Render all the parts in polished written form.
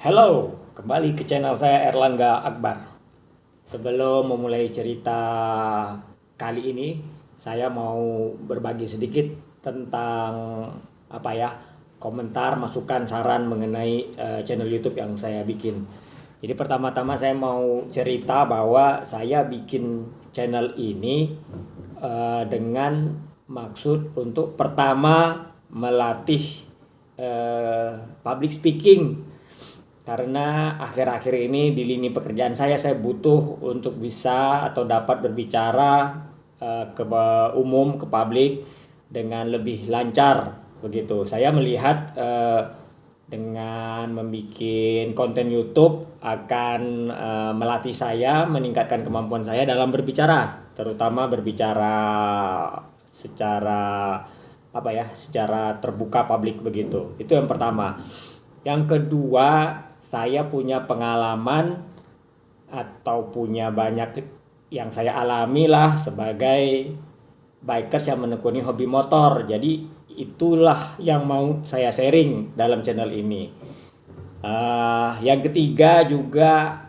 Halo, kembali ke channel saya Erlangga Akbar. Sebelum memulai cerita kali ini, saya mau berbagi sedikit tentang apa ya, komentar, masukan, saran mengenai channel YouTube yang saya bikin. Jadi pertama-tama saya mau cerita bahwa saya bikin channel ini dengan maksud untuk pertama melatih public speaking, karena akhir-akhir ini di lini pekerjaan saya butuh untuk bisa atau dapat berbicara ke umum, ke publik dengan lebih lancar begitu. Saya melihat dengan membuat konten YouTube akan melatih saya, meningkatkan kemampuan saya dalam berbicara, terutama berbicara secara secara terbuka publik begitu. Itu yang pertama. Yang kedua, saya punya pengalaman atau punya banyak yang saya alami lah sebagai bikers yang menekuni hobi motor. Jadi itulah yang mau saya sharing dalam channel ini. Yang ketiga juga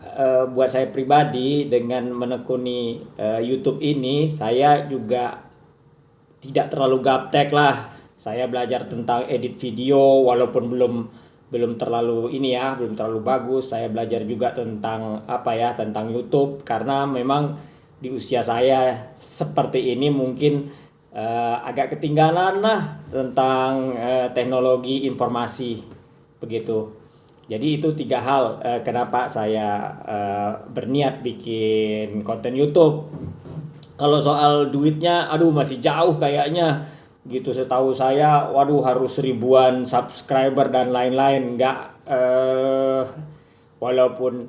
buat saya pribadi dengan menekuni YouTube ini, saya juga tidak terlalu gaptek lah. Saya belajar tentang edit video walaupun belum terlalu belum terlalu bagus. Saya belajar juga tentang tentang YouTube, karena memang di usia saya seperti ini mungkin agak ketinggalan lah tentang teknologi informasi begitu. Jadi itu tiga hal kenapa saya berniat bikin konten YouTube. Kalau soal duitnya, aduh masih jauh kayaknya gitu. Setahu saya, waduh harus ribuan subscriber dan lain-lain. Walaupun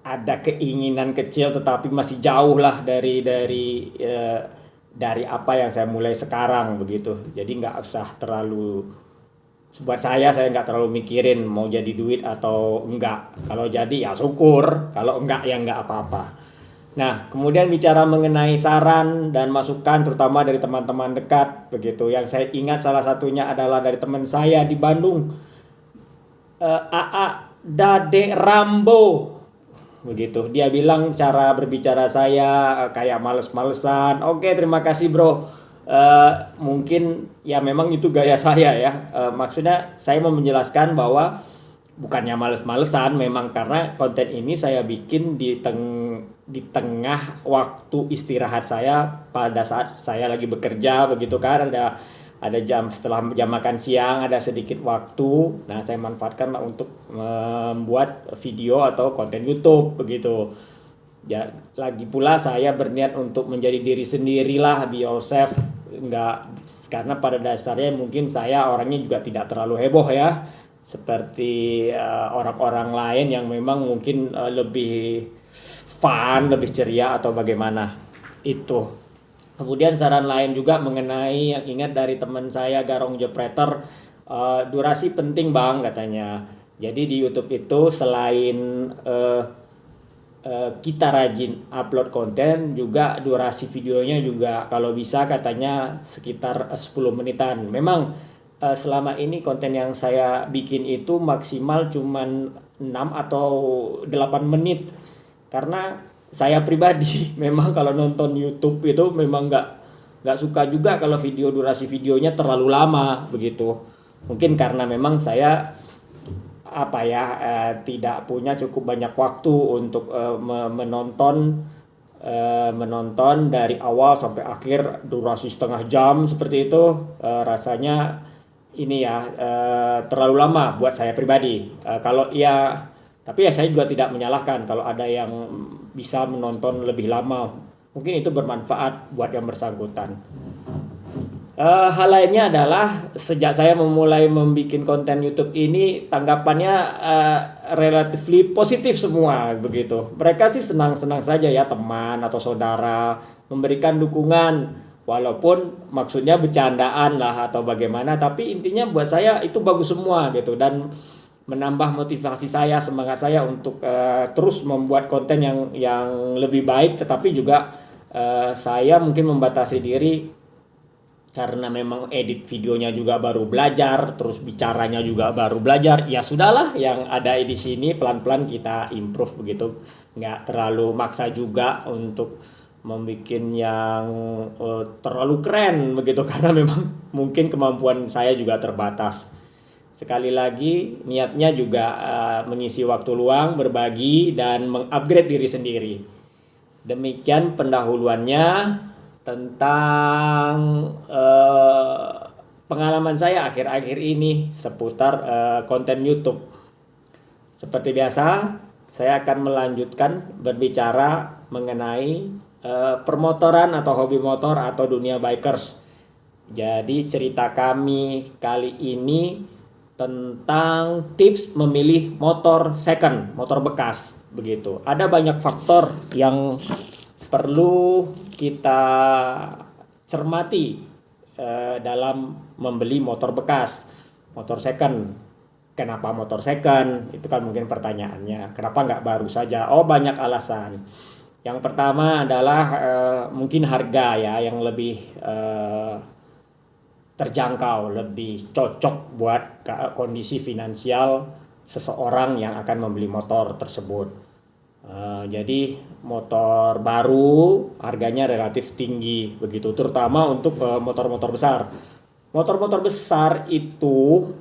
ada keinginan kecil, tetapi masih jauh lah dari apa yang saya mulai sekarang begitu. Jadi nggak usah terlalu, buat saya nggak terlalu mikirin mau jadi duit atau enggak. Kalau jadi ya syukur, kalau enggak ya enggak apa-apa. Nah, kemudian bicara mengenai saran dan masukan terutama dari teman-teman dekat begitu. Yang saya ingat salah satunya adalah dari teman saya di Bandung, AA Dade Rambo begitu. Dia bilang cara berbicara saya kayak males-malesan. Oke, terima kasih bro. Mungkin ya memang itu gaya saya ya. Maksudnya saya mau menjelaskan bahwa bukannya males-malesan, memang karena konten ini saya bikin di tengah waktu istirahat saya pada saat saya lagi bekerja begitu kan. Ada jam setelah jam makan siang, ada sedikit waktu. Nah, saya manfaatkan untuk membuat video atau konten YouTube begitu. Ya, lagi pula saya berniat untuk menjadi diri sendirilah, be yourself. Enggak, karena pada dasarnya mungkin saya orangnya juga tidak terlalu heboh ya, seperti orang-orang lain yang memang mungkin lebih fun, lebih ceria atau bagaimana itu. Kemudian saran lain juga mengenai yang ingat dari teman saya Garong Jepreter, durasi penting bang katanya. Jadi di YouTube itu selain kita rajin upload konten, juga durasi videonya juga kalau bisa katanya sekitar 10 menitan. Memang selama ini konten yang saya bikin itu maksimal cuman 6 atau 8 menit. Karena saya pribadi memang kalau nonton YouTube itu memang nggak suka juga kalau durasi videonya terlalu lama begitu. Mungkin karena memang saya tidak punya cukup banyak waktu untuk menonton dari awal sampai akhir durasi setengah jam seperti itu. Rasanya ini ya terlalu lama buat saya pribadi. Tapi ya saya juga tidak menyalahkan kalau ada yang bisa menonton lebih lama. Mungkin itu bermanfaat buat yang bersangkutan. Hal lainnya adalah sejak saya memulai membuat konten YouTube ini, tanggapannya relatif positif semua begitu. Mereka sih senang-senang saja ya, teman atau saudara memberikan dukungan. Walaupun maksudnya bercandaan lah atau bagaimana, tapi intinya buat saya itu bagus semua gitu, dan menambah motivasi saya, semangat saya untuk terus membuat konten yang lebih baik. Tetapi juga saya mungkin membatasi diri karena memang edit videonya juga baru belajar, terus bicaranya juga baru belajar, ya sudahlah, yang ada di sini pelan-pelan kita improve begitu, nggak terlalu maksa juga untuk membuat yang terlalu keren begitu karena memang mungkin kemampuan saya juga terbatas. Sekali lagi niatnya juga mengisi waktu luang, berbagi dan mengupgrade diri sendiri. Demikian pendahuluannya tentang pengalaman saya akhir-akhir ini seputar konten YouTube. Seperti biasa, saya akan melanjutkan berbicara mengenai permotoran atau hobi motor atau dunia bikers. Jadi cerita kami kali ini tentang tips memilih motor second, motor bekas begitu. Ada banyak faktor yang perlu kita cermati dalam membeli motor bekas, motor second. Kenapa motor second? Itu kan mungkin pertanyaannya. Kenapa nggak baru saja? Oh, banyak alasan. Yang pertama adalah mungkin harga ya yang lebih terjangkau, lebih cocok buat kondisi finansial seseorang yang akan membeli motor tersebut. Jadi motor baru harganya relatif tinggi begitu, terutama untuk motor-motor besar. Motor-motor besar itu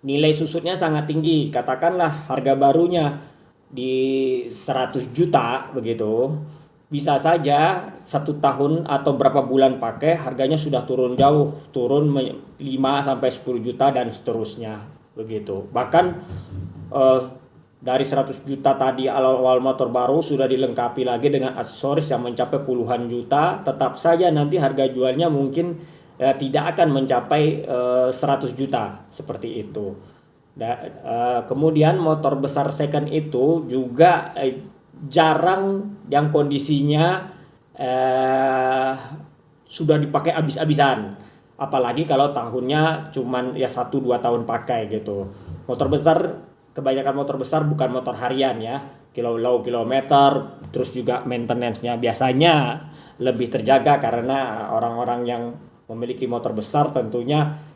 nilai susutnya sangat tinggi. Katakanlah harga barunya di 100 juta begitu. Bisa saja 1 tahun atau berapa bulan pakai harganya sudah turun jauh, turun 5 sampai 10 juta dan seterusnya begitu. Bahkan dari 100 juta tadi awal motor baru sudah dilengkapi lagi dengan aksesoris yang mencapai puluhan juta, tetap saja nanti harga jualnya mungkin tidak akan mencapai 100 juta seperti itu. Kemudian motor besar second itu juga jarang yang kondisinya sudah dipakai habis-habisan, apalagi kalau tahunnya cuman ya 1-2 tahun pakai gitu. Motor besar, kebanyakan motor besar bukan motor harian ya, low kilometer, terus juga maintenance-nya biasanya lebih terjaga karena orang-orang yang memiliki motor besar tentunya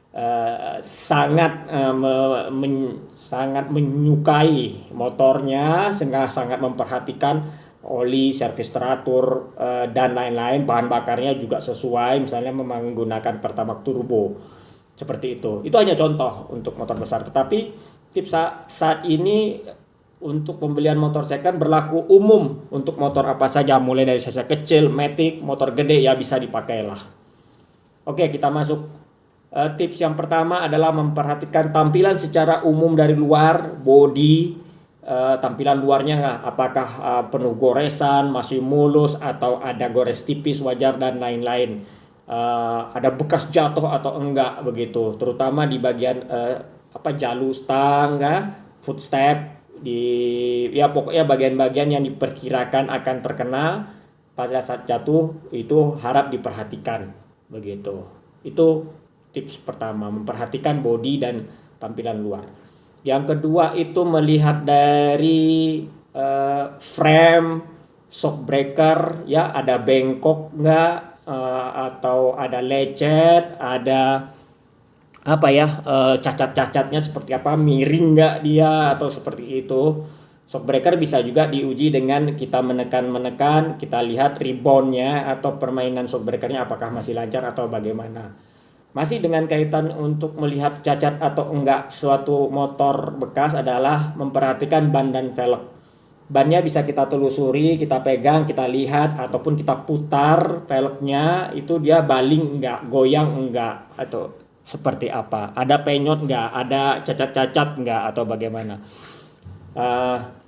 sangat menyukai motornya, sehingga sangat memperhatikan oli, servis teratur, dan lain-lain. Bahan bakarnya juga sesuai, misalnya menggunakan Pertamax turbo seperti itu. Itu hanya contoh untuk motor besar, tetapi tips saat ini untuk pembelian motor second berlaku umum untuk motor apa saja, mulai dari cc kecil, matic, motor gede ya bisa dipakailah. Oke, kita masuk. Tips yang pertama adalah memperhatikan tampilan secara umum dari luar, bodi, tampilan luarnya apakah penuh goresan, masih mulus atau ada gores tipis wajar dan lain-lain. Ada bekas jatuh atau enggak begitu, terutama di bagian jalur stang, footstep, pokoknya bagian-bagian yang diperkirakan akan terkena pada saat jatuh itu harap diperhatikan begitu. Itu tips pertama, memperhatikan bodi dan tampilan luar. Yang kedua itu melihat dari frame, shock breaker ya, ada bengkok enggak, atau ada lecet, ada cacat-cacatnya seperti apa, miring nggak dia atau seperti itu. Shock breaker bisa juga diuji dengan kita menekan, kita lihat reboundnya atau permainan shock breakernya apakah masih lancar atau bagaimana. Masih dengan kaitan untuk melihat cacat atau enggak suatu motor bekas adalah memperhatikan ban dan velg. Bannya bisa kita telusuri, kita pegang, kita lihat, ataupun kita putar velgnya, itu dia baling enggak, goyang enggak, atau seperti apa, ada penyot nggak, ada cacat-cacat nggak atau bagaimana.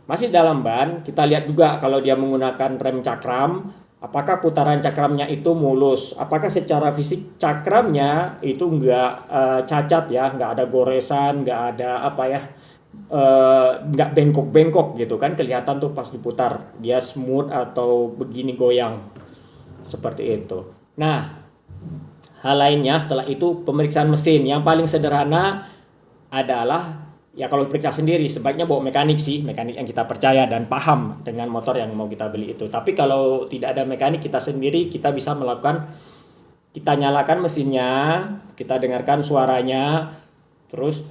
Masih dalam ban kita lihat juga kalau dia menggunakan rem cakram, apakah putaran cakramnya itu mulus, apakah secara fisik cakramnya itu nggak cacat ya, nggak ada goresan, nggak ada nggak bengkok-bengkok gitu kan, kelihatan tuh pas diputar dia smooth atau begini goyang seperti itu. Nah, hal lainnya setelah itu pemeriksaan mesin. Yang paling sederhana adalah ya kalau periksa sendiri sebaiknya bawa mekanik yang kita percaya dan paham dengan motor yang mau kita beli itu. Tapi kalau tidak ada mekanik, kita sendiri kita bisa melakukan kita nyalakan mesinnya, kita dengarkan suaranya, terus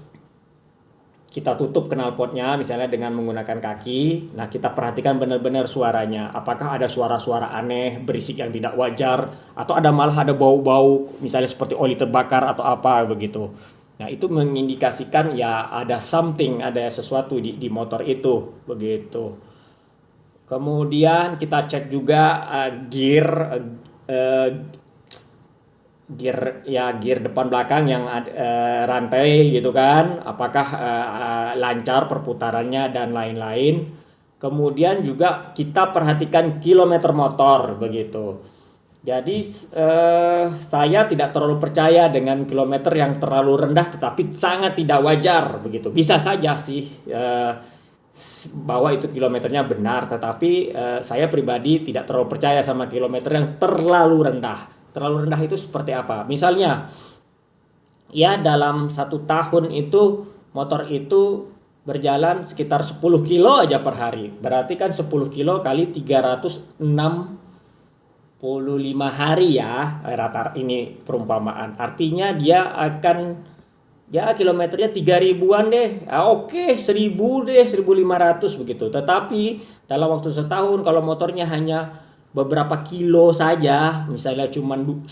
kita tutup knalpotnya misalnya dengan menggunakan kaki. Nah, kita perhatikan benar-benar suaranya. Apakah ada suara-suara aneh, berisik yang tidak wajar, atau malah ada bau-bau misalnya seperti oli terbakar atau apa begitu. Nah, itu mengindikasikan ya ada something, ada sesuatu di motor itu begitu. Kemudian kita cek juga gear depan belakang yang rantai gitu kan, apakah lancar perputarannya dan lain-lain. Kemudian juga kita perhatikan kilometer motor begitu. Jadi saya tidak terlalu percaya dengan kilometer yang terlalu rendah tetapi sangat tidak wajar begitu. Bisa saja sih bahwa itu kilometernya benar, tetapi saya pribadi tidak terlalu percaya sama kilometer yang terlalu rendah. Terlalu rendah itu seperti apa? Misalnya, ya dalam 1 tahun itu motor itu berjalan sekitar 10 kilo aja per hari. Berarti kan 10 kilo kali 365 hari ya, rata ini perumpamaan. Artinya dia akan ya kilometernya 3.000-an deh. Oke, 1.000 deh, 1.500 begitu. Tetapi dalam waktu setahun kalau motornya hanya beberapa kilo saja, misalnya cuma 100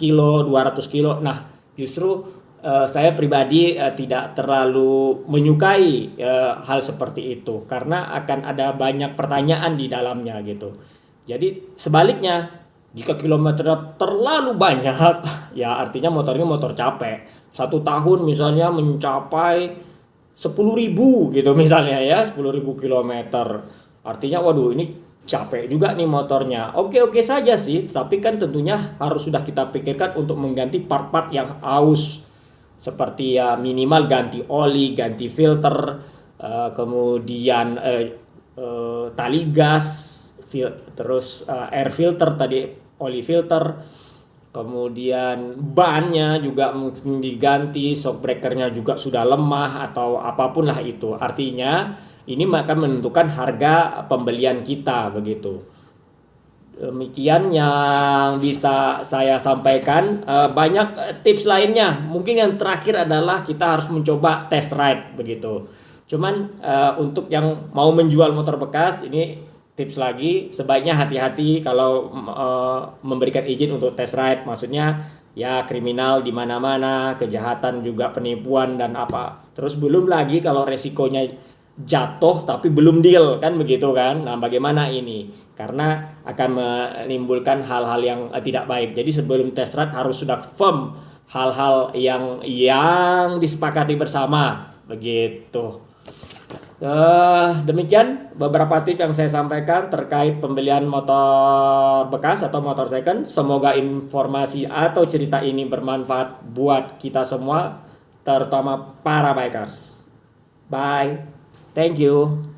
kilo, 200 kilo. Nah, justru saya pribadi tidak terlalu menyukai hal seperti itu karena akan ada banyak pertanyaan di dalamnya gitu. Jadi sebaliknya, jika kilometernya terlalu banyak, ya artinya motornya motor capek. 1 tahun misalnya mencapai 10.000 gitu misalnya ya, 10.000 kilometer. Artinya waduh ini capek juga nih motornya. Oke saja sih, tapi kan tentunya harus sudah kita pikirkan untuk mengganti part-part yang aus. Seperti ya minimal ganti oli, ganti filter, kemudian tali gas, terus air filter tadi, oli filter. Kemudian bannya juga mungkin diganti, shock breakernya juga sudah lemah atau apapun lah itu. Artinya ini akan menentukan harga pembelian kita begitu. Demikian yang bisa saya sampaikan. Banyak tips lainnya. Mungkin yang terakhir adalah kita harus mencoba test ride begitu. Cuman untuk yang mau menjual motor bekas ini tips lagi, sebaiknya hati-hati kalau memberikan izin untuk test ride. Maksudnya ya kriminal di mana-mana, kejahatan juga, penipuan dan apa. Terus belum lagi kalau resikonya jatuh tapi belum deal kan begitu kan. Nah, bagaimana ini? Karena akan menimbulkan hal-hal yang tidak baik. Jadi sebelum test ride harus sudah firm hal-hal yang disepakati bersama begitu. Demikian beberapa tips yang saya sampaikan terkait pembelian motor bekas atau motor second. Semoga informasi atau cerita ini bermanfaat buat kita semua, terutama para bikers. Bye. Thank you.